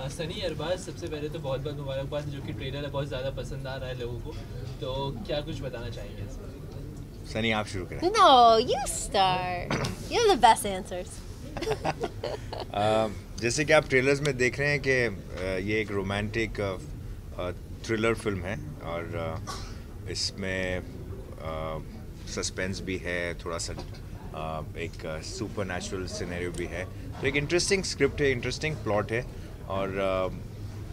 सनी अरबाज, सबसे पहले तो बहुत बहुत मुबारकबाद, जो कि ट्रेलर है बहुत ज़्यादा पसंद आ रहा है लोगों को, तो क्या कुछ बताना चाहेंगे इसमें? सनी आप शुरू करें। No, you start. You have the best answers. जैसे कि आप ट्रेलर्स में देख रहे हैं कि ये एक रोमांटिक थ्रिलर फिल्म है और इसमें सस्पेंस भी है, थोड़ा सा एक सुपर नेचुरल सिनेरियो भी है, तो एक इंटरेस्टिंग स्क्रिप्ट है, इंटरेस्टिंग प्लॉट है और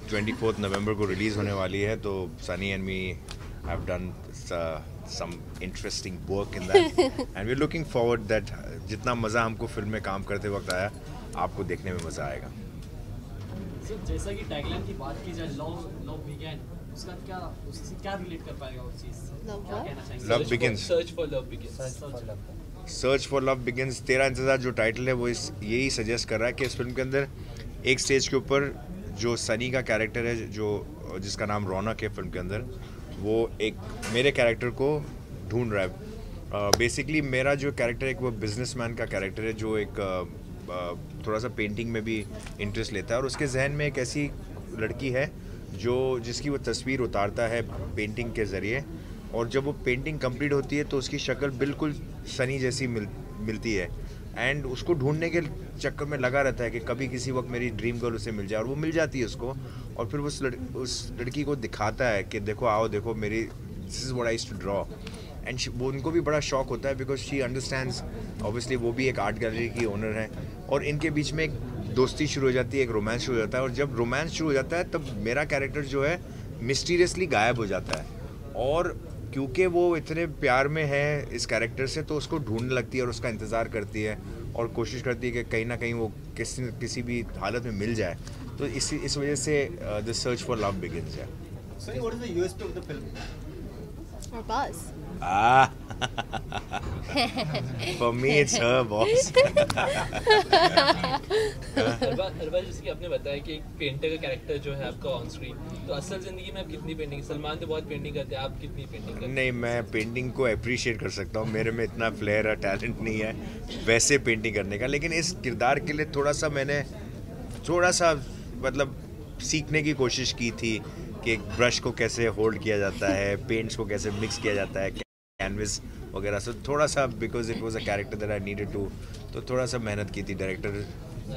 24 नवंबर को रिलीज़ होने वाली है। तो Sunny and me have done some interesting work in that and we're looking forward that जितना मज़ा हमको फिल्म में काम करते वक्त आया, आपको देखने में मज़ा आएगा। जैसा कि टैगलाइन की बात की जाए, लव बिगेन, उससे क्या रिलेट कर पाएगा उस चीज़ से? क्या कहना चाहेंगे? Love begins, search for love begins, search for love begins, तेरा इंतज़ार जो टाइटल है वो यही सजेस्ट कर रहा है कि इस फिल्म के अंदर एक स्टेज के ऊपर जो सनी का कैरेक्टर है, जिसका नाम रौनक है फिल्म के अंदर, वो एक मेरे कैरेक्टर को ढूंढ रहा है। बेसिकली मेरा जो कैरेक्टर है वो बिजनेसमैन का कैरेक्टर है, जो एक थोड़ा सा पेंटिंग में भी इंटरेस्ट लेता है और उसके जहन में एक ऐसी लड़की है जिसकी वो तस्वीर उतारता है पेंटिंग के ज़रिए, और जब वो पेंटिंग कंप्लीट होती है तो उसकी शक्ल बिल्कुल सनी जैसी मिलती है एंड उसको ढूंढने के चक्कर में लगा रहता है कि कभी किसी वक्त मेरी ड्रीम गर्ल उसे मिल जाए, और वो मिल जाती है उसको, और फिर उस लड़की को दिखाता है कि देखो आओ देखो मेरी this is what I used to draw and वो उनको भी बड़ा शौक होता है बिकॉज शी अंडरस्टैंड्स, ऑब्वियसली वो भी एक आर्ट गैलरी की ओनर है और इनके बीच में एक दोस्ती शुरू हो जाती है, एक रोमांस शुरू हो जाता है, और जब रोमांस शुरू हो जाता है तब मेरा कैरेक्टर जो है मिस्टीरियसली गायब हो जाता है, और क्योंकि वो इतने प्यार में है इस कैरेक्टर से तो उसको ढूंढने लगती है और उसका इंतज़ार करती है और कोशिश करती है कि कहीं ना कहीं वो किसी भी हालत में मिल जाए, तो इस वजह से the search for love begins है। So what is the USP of the film? Or buzz. For me it's her boss. Arbaaz, जैसे कि आपने बताया कि एक पेंटर का कैरेक्टर जो है आपका ऑन स्क्रीन, तो असल ज़िंदगी में आप कितनी पेंटिंग, सलमान तो बहुत पेंटिंग करते हैं, आप कितनी पेंटिंग करते हैं? नहीं, मैं पेंटिंग को अप्रिशिएट कर सकता हूँ, मेरे में इतना फ्लेयर और टैलेंट नहीं है वैसे पेंटिंग करने का, लेकिन इस किरदार के लिए मैंने थोड़ा सा मतलब सीखने की कोशिश की थी कि एक ब्रश को कैसे होल्ड किया जाता है, पेंट्स को कैसे मिक्स किया जाता है, कैनवस वगैरह से थोड़ा सा, because it was a character that I needed to, तो थोड़ा सा मेहनत की थी director.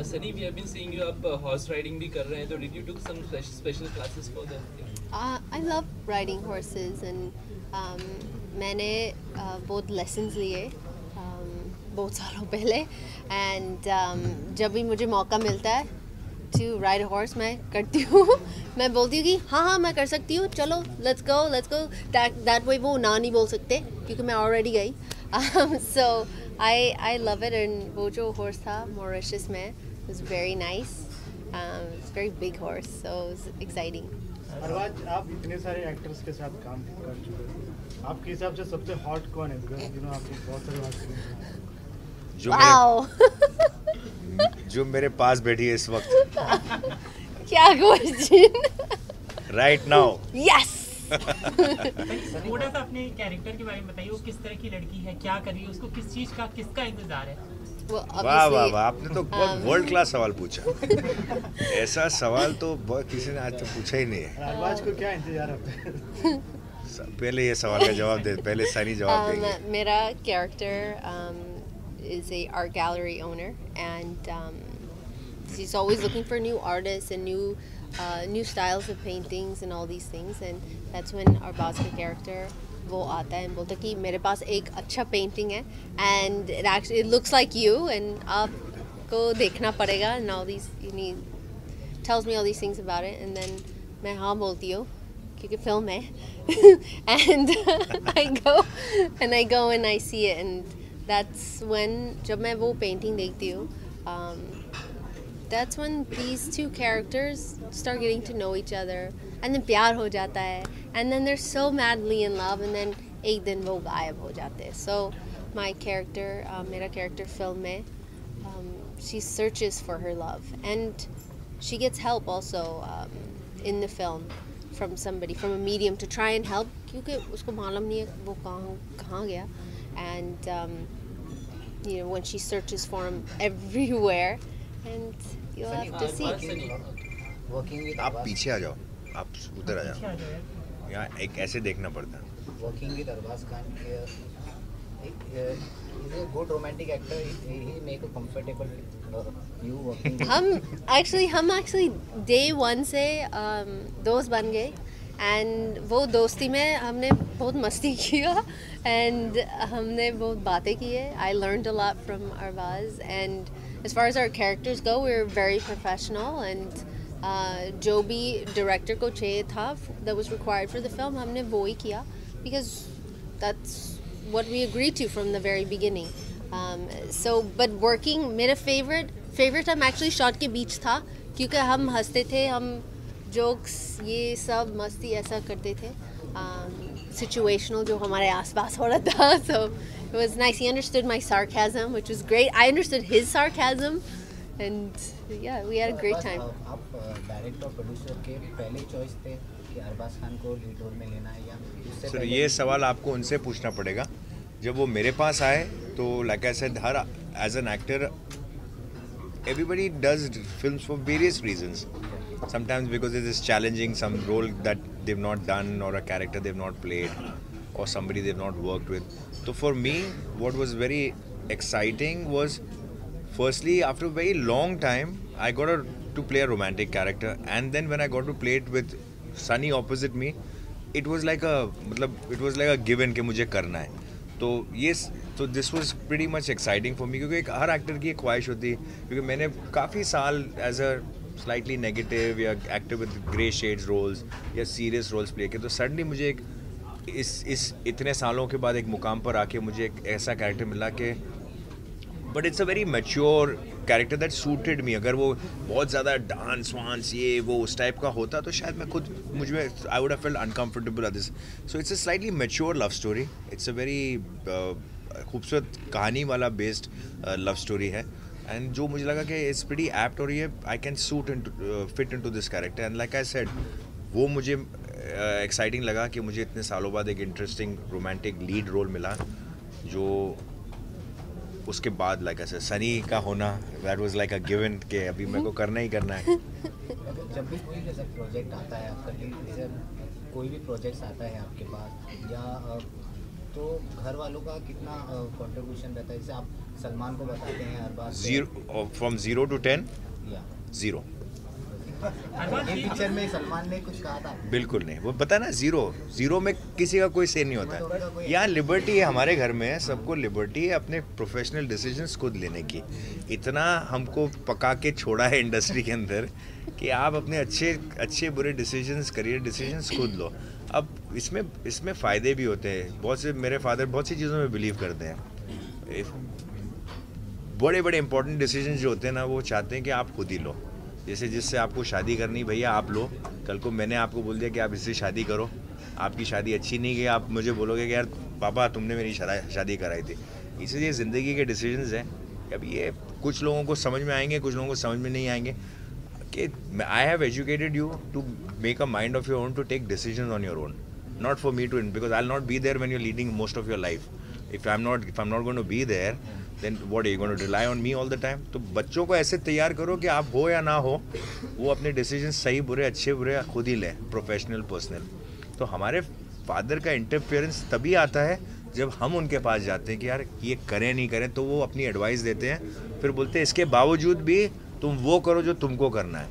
Sunny, we have been seeing you, आप हॉर्स राइडिंग भी कर रहे हैं, तो did you to some special classes for that? I love riding horses and मैंने बहुत lessons लिए बहुत सालों पहले, and जब भी मुझे मौका मिलता है to ride a horse मैं करती हूँ। मैं बोलती हूँ कि हाँ मैं कर सकती हूँ, चलो let's go that way वो ना नहीं बोल सकते क्योंकि मैं already गई। So I love it, and वो जो horse था Mauritius में was very nice, it's very big horse, so it was exciting। Arbaaz, आप इतने सारे एक्टर्स के साथ काम कर चुके हैं, आपके हिसाब से सबसे हॉट कौन है? बिकॉज यू नो आपने बहुत सारे बात जो मेरे पास बैठी है इस वक्त। क्या क्वेश्चन? Right now. यस। थोड़ा सा अपने कैरेक्टर के बारे में बताइए, वो किस तरह की लड़की है, क्या कर रही है, उसको किस चीज का, किसका इंतजार है? वाह वाह वाह, आपने तो बहुत वर्ल्ड क्लास सवाल पूछा। ऐसा सवाल तो किसी ने आज तक पूछा ही नहीं है। अरबाज को क्या इंतजार है? पहले ये सवाल का जवाब दे, पहले सनी जवाब देंगे। मेरा character is a art gallery owner, and he's always looking for new artists and new styles of paintings and all these things, and that's when Arbaz ka character वो आता है बोलता कि मेरे पास एक अच्छा पेंटिंग है and it looks like you and आपको देखना पड़ेगा, and all these tells me all these things about it, and then मैं हाँ बोलती हूँ क्योंकि फिल्म है and I go and I see it, and that's when जब मैं वो पेंटिंग देखती हूँ that's when these two characters start getting to know each other, and then प्यार हो जाता है, and then they're so madly in love, and then एक दिन वो गायब हो जाते हैं। So my character, मेरा character film में she searches for her love, and she gets help also in the film from somebody, from a medium, to try and help क्योंकि उसको मालूम नहीं है वो कहाँ गया, and when she searches for him everywhere, and you'll have to see. Working with आप पीछे आ जाओ, आप उधर आ अच्छा जाओ, आ जाओ यार। यहाँ एक ऐसे देखना पड़ता है। Working with Arbaaz Khan is a good romantic actor. He make a comfortable you working. हम actually day one से दोस्त बन गए, and वो दोस्ती में हमने बहुत मस्ती किया, and हमने बहुत बातें की है. I learned a lot from Arbaaz, and as far as our characters go, we were very professional, and जो भी director को चाहिए था that was required for the film, हमने वो ही किया, because that's what we agreed to from the very beginning. But working, मेरा favorite time actually shot के बीच था, क्योंकि हम हंसते थे, हम jokes ये सब मस्ती ऐसा करते थे, situational जो हमारे आसपास हो रहा था. So it was nice. He understood my sarcasm, which was great. I understood his sarcasm, and yeah, we had a great time. आप डायरेक्टर प्रोड्यूसर के पहले चॉइस थे कि अरबाज खान को लीड रोल में लेना है, या उससे सर पहले? ये सवाल आपको उनसे पूछना पड़ेगा. जब वो मेरे पास आए तो like I said, her as an actor everybody does films for various reasons. Sometimes because it is challenging, some role that they've not done, or a character they've not played, or somebody they've not worked with. So for me, what was very exciting was, firstly, after a very long time, I got to play a romantic character, and then when I got to play it with Sunny opposite me, it was like a given कि मुझे करना है. तो this was pretty much exciting for me, क्योंकि एक हर actor की एक ख्वाहिश होती है, क्योंकि मैंने काफ़ी साल एज अ स्लाइटली नेगेटिव या actor with grey shades roles या सीरियस रोल्स प्ले किए. तो सडनली मुझे एक इस इतने सालों के बाद एक मुकाम पर आके मुझे एक ऐसा कैरेक्टर मिला कि, but it's a very mature character that suited me. अगर वो बहुत ज़्यादा डांस वांस ये वो उस टाइप का होता तो शायद मैं खुद I would have felt uncomfortable at this. So it's a slightly mature love story. It's a very खूबसूरत कहानी वाला बेस्ड लव स्टोरी है, एंड जो मुझे लगा कि इट्स प्रीटी एप्ट, और ये I can fit into this character. And like I said, वो मुझे एक्साइटिंग लगा कि मुझे इतने सालों बाद एक इंटरेस्टिंग रोमांटिक लीड रोल मिला, जो उसके बाद लाइक ऐसे सनी का होना, that was like a given कि अभी मेरे को करना ही करना है. जब भी कोई जैसा प्रोजेक्ट आता है आपका, जैसे कोई भी प्रोजेक्ट आता है आपके पास, या तो घर वालों का कितना कंट्रीब्यूशन रहता है? जैसे आप सलमान को बताते हैं अरबाज, फ्रॉम 0 to 10, या 0. अरबाज ये जी, पिक्चर में सलमान ने कुछ कहा था? बिल्कुल नहीं. वो पता ना, 0 में किसी का कोई से नहीं होता है. यहाँ लिबर्टी है हमारे घर में, सबको लिबर्टी है अपने प्रोफेशनल डिसीजंस खुद लेने की. इतना हमको पका के छोड़ा है इंडस्ट्री के अंदर कि आप अपने अच्छे बुरे डिसीजंस, करियर डिसीजंस खुद लो. अब इसमें फ़ायदे भी होते हैं. बहुत से मेरे फादर बहुत सी चीज़ों में बिलीव करते हैं. बड़े इंपॉर्टेंट डिसीजंस जो होते हैं ना, वो चाहते हैं कि आप खुद ही लो. जैसे जिससे आपको शादी करनी, भैया आप लो. कल को मैंने आपको बोल दिया कि आप इससे शादी करो, आपकी शादी अच्छी नहीं गई, आप मुझे बोलोगे कि यार पापा तुमने मेरी शादी कराई थी. इसलिए ज़िंदगी के डिसीजंस हैं. अब ये कुछ लोगों को समझ में आएंगे, कुछ लोगों को समझ में नहीं आएंगे. कि I have educated you to make a mind of your own, to take decision on your own, not for me to, because I will not be there when you are leading most of your life. If I am not going to be there, then what are you going to rely on me all the time? तो बच्चों को ऐसे तैयार करो कि आप हो या ना हो, वो अपने डिसीजन सही बुरे अच्छे बुरे खुद ही लें, प्रोफेशनल पर्सनल. तो हमारे फादर का इंटरफेरेंस तभी आता है जब हम उनके पास जाते हैं कि यार ये करें नहीं करें, तो वो अपनी एडवाइस देते हैं. फिर बोलते हैं इसके बावजूद भी तुम वो करो जो तुमको करना है.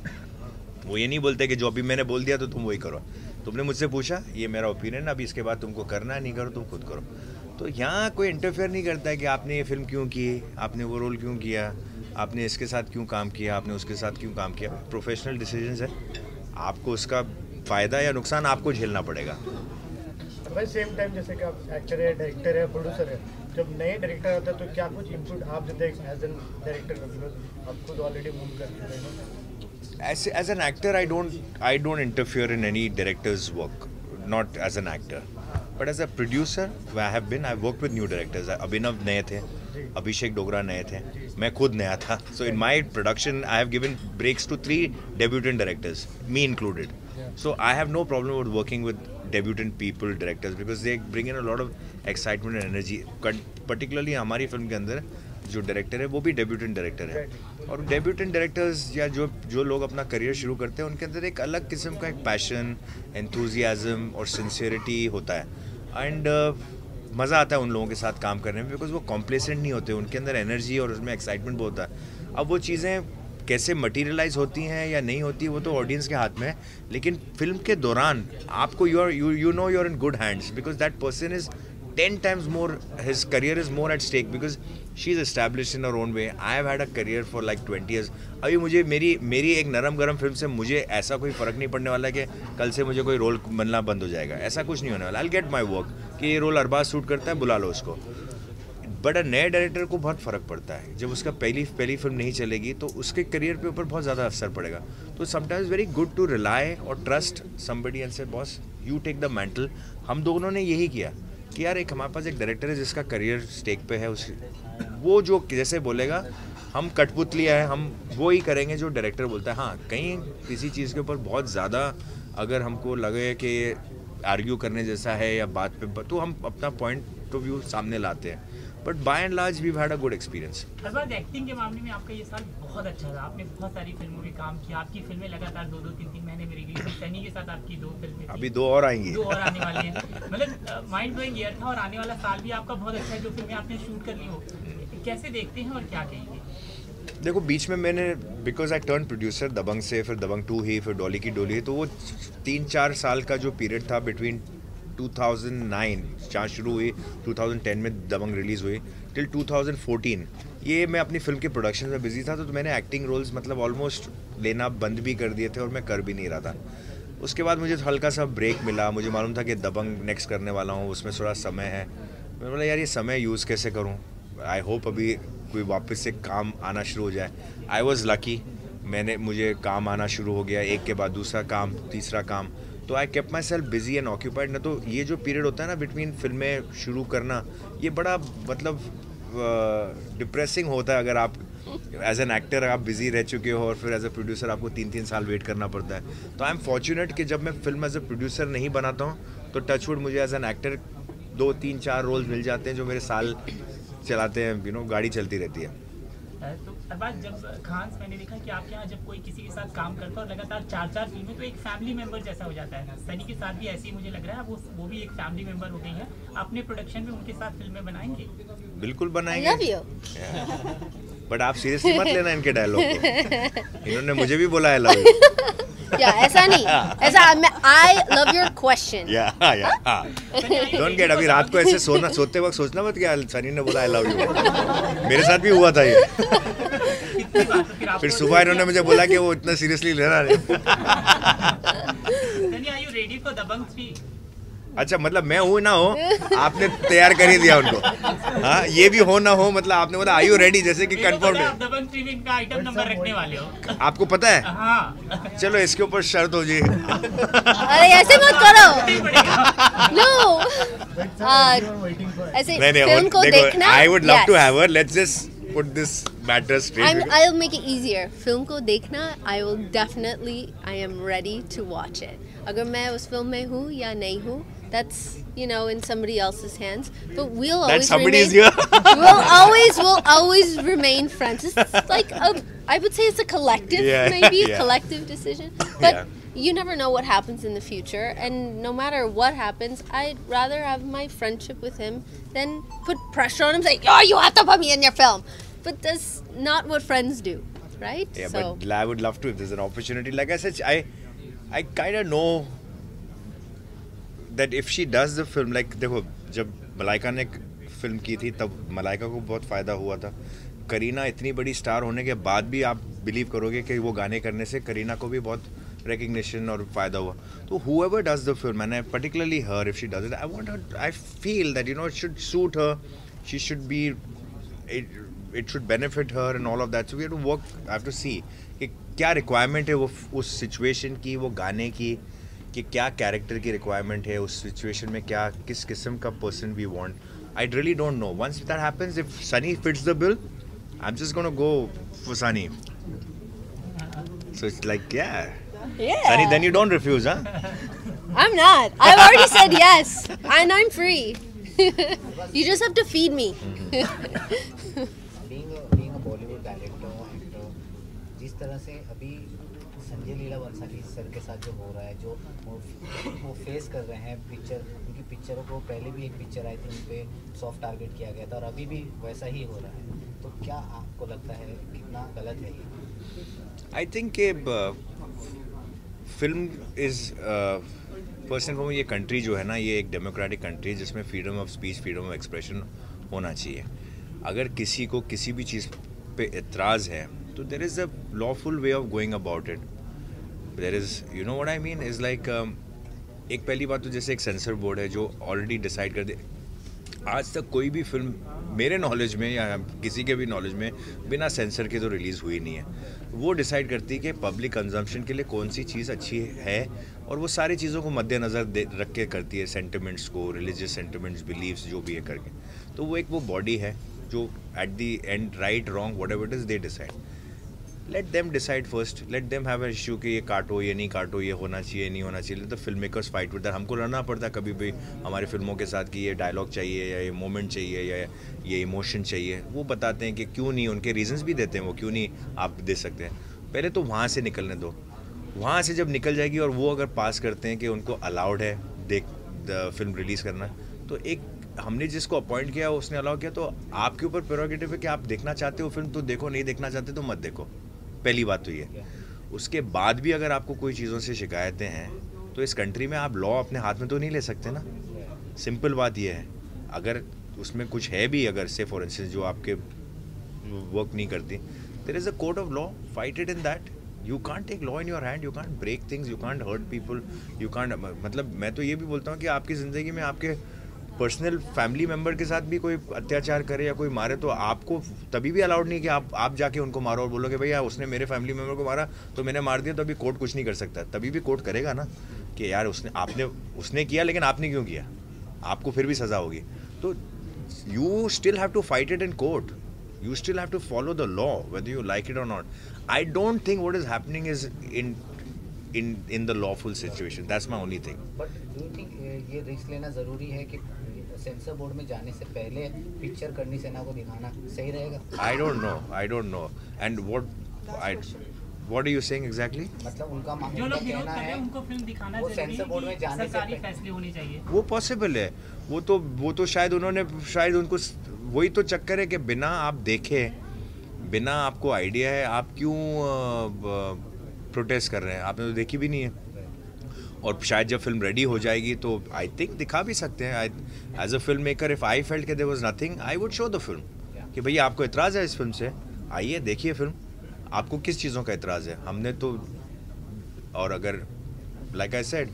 वो ये नहीं बोलते कि जो अभी मैंने बोल दिया तो तुम वही करो. तुमने मुझसे पूछा, ये मेरा ओपिनियन, अभी इसके बाद तुमको करना है, नहीं करो तुम खुद करो. तो यहाँ कोई इंटरफेयर नहीं करता है कि आपने ये फिल्म क्यों की, आपने वो रोल क्यों किया, आपने इसके साथ क्यों काम किया, आपने उसके साथ क्यों काम किया. प्रोफेशनल डिसीजंस है, आपको उसका फ़ायदा या नुकसान आपको झेलना पड़ेगा. भाई सेम टाइम जैसे कि आप एक्टर है, डायरेक्टर है, प्रोड्यूसर है, जब नए डायरेक्टर आता है तो क्या कुछ इनपुट आप देते हैं एज एन डायरेक्टर, बिकॉज आप खुद ऑलरेडी मूव कर चुके हैं? As an actor, I don't interfere in any director's work, not as an actor. But as a producer, I've worked with new directors. अभिनव नए थे, अभिषेक डोगरा नए थे, मैं खुद नया था. So in my production, I have given breaks to 3 debutant directors, me included. So I have no problem with working with debutant people, directors, because they bring in a lot of excitement and energy. Particularly हमारी film के अंदर जो director है वो भी debutant director है, और debutant directors या जो लोग अपना करियर शुरू करते हैं उनके अंदर एक अलग किस्म का एक पैशन, एंथुजियाज्म और सिंसियरिटी होता है। एंड मज़ा आता है उन लोगों के साथ काम करने में, बिकॉज वो कॉम्प्लेसेंट नहीं होते, उनके अंदर एनर्जी और उसमें एक्साइटमेंट बहुत होता है। अब वो चीज़ें कैसे मटीरियलाइज होती हैं या नहीं होती वो तो ऑडियंस के हाथ में है, लेकिन फिल्म के दौरान आपको you know you are in good hands, because that person is 10 times more, his career is more at stake because she's established in her own way. I have had a career for like 20 years. अभी मुझे मेरी एक नरम गरम film से मुझे ऐसा कोई फ़र्क नहीं पड़ने वाला कि कल से मुझे कोई रोल बनना बंद हो जाएगा, ऐसा कुछ नहीं होने वाला। I'll get my work कि ये रोल अरबाज सूट करता है, बुला लो उसको। बट नए डायरेक्टर को बहुत फ़र्क पड़ता है, जब उसका पहली फिल्म नहीं चलेगी तो उसके करियर पे ऊपर बहुत ज़्यादा असर पड़ेगा। तो sometimes very good to rely और trust somebody and say boss you take the mantle. हम दोनों ने यही किया कि यार एक हमारे पास एक डायरेक्टर है जिसका करियर स्टेक पे है, उस वो जो जैसे बोलेगा हम कठपुतली है, हम वो ही करेंगे जो डायरेक्टर बोलता है। हाँ, कहीं किसी चीज़ के ऊपर बहुत ज़्यादा अगर हमको लगे कि आर्ग्यू करने जैसा है या बात पे, तो हम अपना पॉइंट ऑफ व्यू सामने लाते हैं। But by and large we had a good experience. Arbaaz, acting के मामले में आपका ये साल बहुत अच्छा था, आपने बहुत सारी फिल्मों में काम किया, आपकी फिल्में लगातार 2-2, 3-3 महीने में रिलीज हुई। सनी के साथ आपकी 2 फिल्में थी, अभी 2 और आएंगी, 2 और आने वाली हैं। मतलब माइंड ब्लोइंग ईयर था, और आने वाला साल भी आपका बहुत अच्छा है, जो फिल्में आपने शूट कर ली हो। कैसे देखते हैं और क्या कहेंगे? देखो, बीच में मैंने बिकॉज आई टर्न प्रोड्यूसर दबंग से, फिर दबंग 2 ही, फिर डॉली की डोली, तो वो 3-4 साल का जो पीरियड था बिटवीन 2009 जहाँ शुरू हुई, 2010 में दबंग रिलीज़ हुई, टिल 2014 ये मैं अपनी फिल्म के प्रोडक्शन में बिजी था। तो मैंने एक्टिंग रोल्स मतलब ऑलमोस्ट लेना बंद भी कर दिए थे और मैं कर भी नहीं रहा था। उसके बाद मुझे हल्का सा ब्रेक मिला, मुझे मालूम था कि दबंग नेक्स्ट करने वाला हूँ, उसमें थोड़ा समय है। मैं बोला यार ये समय यूज़ कैसे करूँ, आई होप अभी कोई वापस से काम आना शुरू हो जाए। आई वॉज़ लकी, मुझे काम आना शुरू हो गया, एक के बाद दूसरा काम, तीसरा काम, तो I kept my self busy and occupied. ना तो ये जो पीरियड होता है ना बिटवीन फिल्में शुरू करना, ये बड़ा मतलब डिप्रेसिंग होता है अगर आप एज एन एक्टर आप बिजी रह चुके हो और फिर एज अ प्रोड्यूसर आपको 3-3 साल वेट करना पड़ता है। तो आई एम फॉर्चुनेट कि जब मैं फिल्म एज अ प्रोड्यूसर नहीं बनाता हूँ तो टचवुड मुझे एज एन एक्टर 2-3-4 रोल्स मिल जाते हैं जो मेरे साल चलाते हैं, गाड़ी चलती रहती है। तो अरबाज, जब खान मैंने देखा कि आपके यहाँ जब कोई किसी के साथ काम करता है और लगातार 4-4 फिल्में, तो एक फैमिली मेंबर जैसा हो जाता है। सनी के साथ भी ऐसे ही मुझे लग रहा है, वो भी एक फैमिली मेंबर हो गई है। अपने प्रोडक्शन में उनके साथ फिल्में बनाएंगे? बिल्कुल बनाएंगे, बट आप सीरियसली मत लेना इनके डायलॉग को। इन्होंने मुझे भी बोला है लव यू। ऐसा नहीं, ऐसा I love your question. Don't get, अभी रात को ऐसे सोते वक्त सोचना मत कि सनी ने बोला आई लव यू। मेरे साथ भी हुआ था ये। फिर सुबह इन्होंने मुझे बोला कि वो इतना सीरियसली लेना नहीं। आर यू रेडी फॉर दबंग 3? अच्छा, मतलब मैं हूँ ना हो, आपने तैयार कर ही दिया उनको। हाँ, ये भी हो ना हो, मतलब आपने बोला आर यू रेडी, जैसे कि कंफर्म है। दबंग 3 में का आइटम नंबर रखने वाले हो, आपको पता है? हाँ। चलो इसके ऊपर शर्त हो जी। अरे ऐसे मत करो, नो। ऐसे फिल्म को देखना, I would love to have her, let's just put this matter straight. I'll make it easier. फिल्म को देखना, I will definitely, I am ready to watch it. अगर मैं उस फिल्म में हूँ या नहीं हूँ, that's in somebody else's hands. But we'll always that somebody remain. Is here. we'll always remain friends. It's like I would say it's a collective, collective decision. But you never know what happens in the future, and no matter what happens, I'd rather have my friendship with him than put pressure on him saying, "Oh, you have to put me in your film." But that's not what friends do, right? Yeah, but I would love to if there's an opportunity. Like I said, I kind of know that if she does the film, like देखो, जब मलाइका ने film की थी तब मलाइका को बहुत फ़ायदा हुआ था। करीना इतनी बड़ी स्टार होने के बाद भी आप बिलीव करोगे कि वो गाने करने से करीना को भी बहुत recognition और फ़ायदा हुआ। तो whoever does the film, and particularly her, if she does it, I feel that it should suit her. She should be, it should benefit her and all of that. So we have to work, I have to see कि क्या requirement है वो उस situation की, वो गाने की, कि क्या character की requirement है उस situation में, क्या किस किस्म का person we want. I really don't know. Once that happens, if Sunny fits the bill, I'm just gonna go for Sunny. So it's like, yeah. Sunny, then you don't refuse, huh? I'm not. I've already said yes, and I'm free. You just have to feed me. Being तरह से अभी Sanjay Leela Bhansali sir के साथ जो हो रहा है, जो वो फेस कर रहे हैं पिक्चर, उनकी पिक्चरों को पहले भी एक पिक्चर आई थी उन पर सॉफ्ट टारगेट किया गया था और अभी भी वैसा ही हो रहा है, तो क्या आपको लगता है कितना गलत है ये? I think film is person for ये कंट्री जो है ना, ये एक डेमोक्रेटिक कंट्री है जिसमें freedom of speech, freedom of expression होना चाहिए। अगर किसी को किसी भी चीज़ पे एतराज़ है तो there is a lawful way of going about it. There is, you know what I mean, is like एक पहली बात तो जैसे एक सेंसर बोर्ड है जो ऑलरेडी डिसाइड कर दे। आज तक कोई भी फिल्म मेरे नॉलेज में या किसी के भी नॉलेज में बिना सेंसर के तो रिलीज़ हुई नहीं है। वो डिसाइड करती है कि पब्लिक कंजम्पशन के लिए कौन सी चीज़ अच्छी है और वो सारी चीज़ों को मद्देनज़र रख के करती है, सेंटिमेंट्स को, रिलीजियस सेंटिमेंट्स, बिलीव्स जो भी है करके। तो वो एक वो बॉडी है जो at the and right wrong whatever it is they decide. Let them decide first, let them have a issue कि ये काटो, ये नहीं काटो, ये होना चाहिए, नहीं होना चाहिए। तो film makers fight with that. हमको लड़ना पड़ता है कभी भी हमारी फिल्मों के साथ कि ये डायलॉग चाहिए या ये मोमेंट चाहिए या ये इमोशन चाहिए। वो बताते हैं कि क्यों नहीं, उनके रीजंस भी देते हैं वो क्यों नहीं आप दे सकते हैं। पहले तो वहाँ से निकलने दो। वहाँ से जब निकल जाएगी और वो अगर पास करते हैं कि उनको अलाउड है फिल्म रिलीज़ करना, तो एक हमने जिसको अपॉइंट किया उसने अलाउ किया, तो आपके ऊपर प्रेरोगेटिव है कि आप देखना चाहते हो फिल्म तो देखो, नहीं देखना चाहते तो मत देखो। पहली बात तो ये। उसके बाद भी अगर आपको कोई चीज़ों से शिकायतें हैं तो इस कंट्री में आप लॉ अपने हाथ में तो नहीं ले सकते ना। सिंपल बात ये है। अगर उसमें कुछ है भी, अगर से फॉर इंस्टेंस जो आपके वर्क नहीं करती, there is a court of law, fight it in that. You can't take law in your hand, you can't break things, you can't hurt people, you can't, मतलब मैं तो ये भी बोलता हूँ कि आपकी ज़िंदगी में आपके पर्सनल फैमिली मेम्बर के साथ भी कोई अत्याचार करे या कोई मारे तो आपको तभी भी अलाउड नहीं कि आप जाके उनको मारो और बोलोगे भैया उसने मेरे फैमिली मेम्बर को मारा तो मैंने मार दिया, तो अभी कोर्ट कुछ नहीं कर सकता। तभी भी कोर्ट करेगा ना कि यार उसने किया लेकिन आपने क्यों किया, आपको फिर भी सज़ा होगी। तो you still have to fight it in court, you still have to follow the law whether you like it or not. I don't think what is happening is in the lawful situation. That's my only thing. But do you think ये risk लेना ज़रूरी है कि sensor board में जाने से पहले picture करनी सेना को दिखाना सही रहेगा? I don't know. And what are you saying exactly? मतलब उनका जो लोग विरोध कहना कर रहे है हैं उनको फिल्म दिखाना वो जरूरी सेंसर बोर्ड में है, जाने से सरकारी पहले। फैसले होने चाहिए। वो पॉसिबल है। वो तो शायद उनको वही तो चक्कर है कि बिना आप देखे, बिना आपको आइडिया है, आप क्यों प्रोटेस्ट कर रहे हैं? आपने तो देखी भी नहीं है। और शायद जब फिल्म रेडी हो जाएगी तो आई थिंक दिखा भी सकते हैं। As a filmmaker if I felt कि there was nothing, I would show the film कि भैया आपको एतराज़ है इस फिल्म से, आइए देखिए फिल्म, आपको किस चीज़ों का एतराज़ है। हमने तो, और अगर like I said,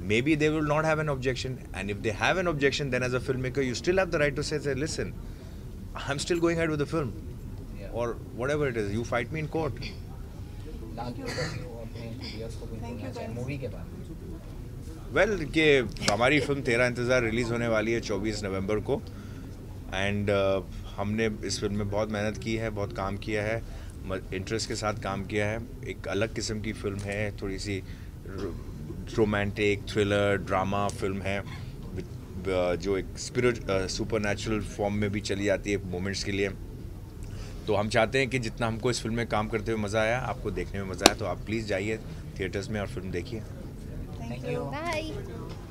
maybe they will not have an objection, and if they have an objection then as a filmmaker you still have the right to say listen, I'm still going ahead with the film, or whatever it is, you fight me in court. Movie के बाद well कि हमारी film तेरा इंतज़ार release होने वाली है 24 नवंबर को, एंड हमने इस फिल्म में बहुत मेहनत की है, बहुत काम किया है, इंटरेस्ट के साथ काम किया है। एक अलग किस्म की फिल्म है, थोड़ी सी रोमांटिक थ्रिलर ड्रामा फिल्म है जो एक सुपर नेचुरल फॉर्म में भी चली जाती है मोमेंट्स के लिए। तो हम चाहते हैं कि जितना हमको इस फिल्म में काम करते हुए मज़ा आया, आपको देखने में मज़ा आया, तो आप प्लीज़ जाइए थिएटर्स में और फिल्म देखिए। Thank you. Bye.